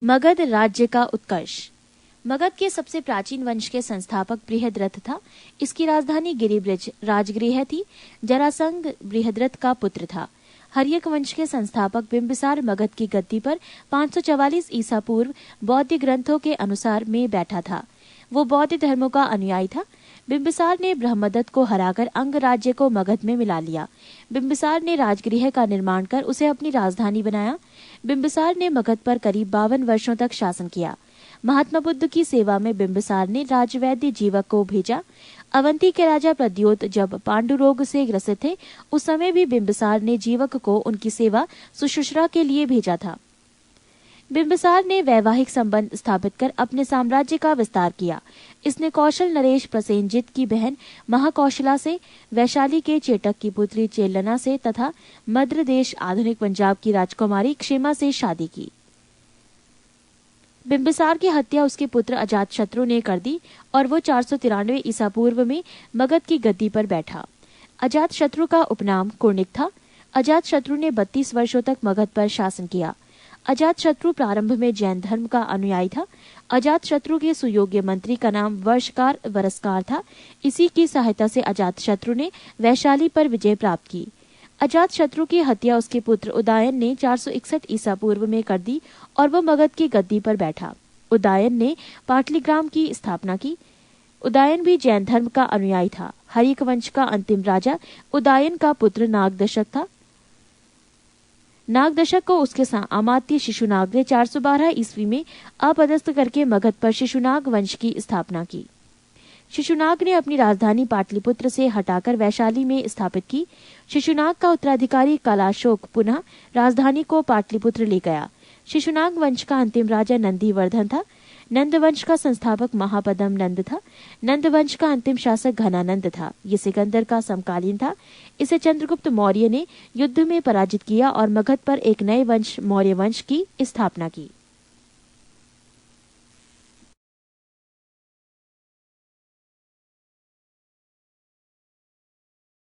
मगध राज्य का उत्कर्ष। मगध के सबसे प्राचीन वंश के संस्थापक बृहद्रथ था। इसकी राजधानी गिरिब्रज राजगृह थी। जरासंध बृहद्रथ का पुत्र था। हर्यक वंश के संस्थापक बिंबिसार मगध की गद्दी पर 544 ईसा पूर्व बौद्ध ग्रंथों के अनुसार में बैठा था। वो बौद्ध धर्मों का अनुयायी था। बिंबिसार ने ब्रह्मदत्त को हराकर अंग राज्य को मगध में मिला लिया। बिंबिसार ने राजगृह का निर्माण कर उसे अपनी राजधानी बनाया। बिंबिसार ने मगध पर करीब 52 वर्षों तक शासन किया। महात्मा बुद्ध की सेवा में बिंबिसार ने राजवैद्य जीवक को भेजा। अवंती के राजा प्रद्योत जब पांडु रोग से ग्रसित थे, उस समय भी बिंबिसार ने जीवक को उनकी सेवा सुश्रूषा के लिए भेजा था। बिंबिसार ने वैवाहिक संबंध स्थापित कर अपने साम्राज्य का विस्तार किया। इसने कौशल नरेश प्रसेनजित की बहन महाकौशला से, वैशाली के चेटक की पुत्री चेलना से तथा मद्र देश आधुनिक पंजाब की राजकुमारी क्षेमा से शादी की। बिंबिसार की हत्या उसके पुत्र अजातशत्रु ने कर दी और वो 493 ईसा पूर्व में मगध की गद्दी पर बैठा। अजातशत्रु का उपनाम कुर्णिक था। अजातशत्रु ने 32 वर्षों तक मगध पर शासन किया। अजातशत्रु प्रारंभ में जैन धर्म का अनुयायी था। अजातशत्रु के सुयोग्य मंत्री का नाम वर्षकार वरस्कार था। इसी की सहायता से अजातशत्रु ने वैशाली पर विजय प्राप्त की। अजातशत्रु की हत्या उसके पुत्र उदयन ने 461 ईसा पूर्व में कर दी और वह मगध की गद्दी पर बैठा। उदयन ने पाटलिग्राम की स्थापना की। उदयन भी जैन धर्म का अनुयायी था। हर्यक वंश का अंतिम राजा उदयन का पुत्र नागदशक था। नागदशक को उसके अमात्य शिशुनाग ने 412 ईस्वी में अपदस्थ करके मगध पर शिशुनाग वंश की स्थापना की। शिशुनाग ने अपनी राजधानी पाटलिपुत्र से हटाकर वैशाली में स्थापित की। शिशुनाग का उत्तराधिकारी कलाशोक पुनः राजधानी को पाटलिपुत्र ले गया। शिशुनाग वंश का अंतिम राजा नंदीवर्धन था। नंद वंश का संस्थापक महापदम नंद था। नंद वंश का अंतिम शासक घनानंद था। ये सिकंदर का समकालीन था। इसे चंद्रगुप्त मौर्य ने युद्ध में पराजित किया और मगध पर एक नए वंश मौर्य वंश की स्थापना की।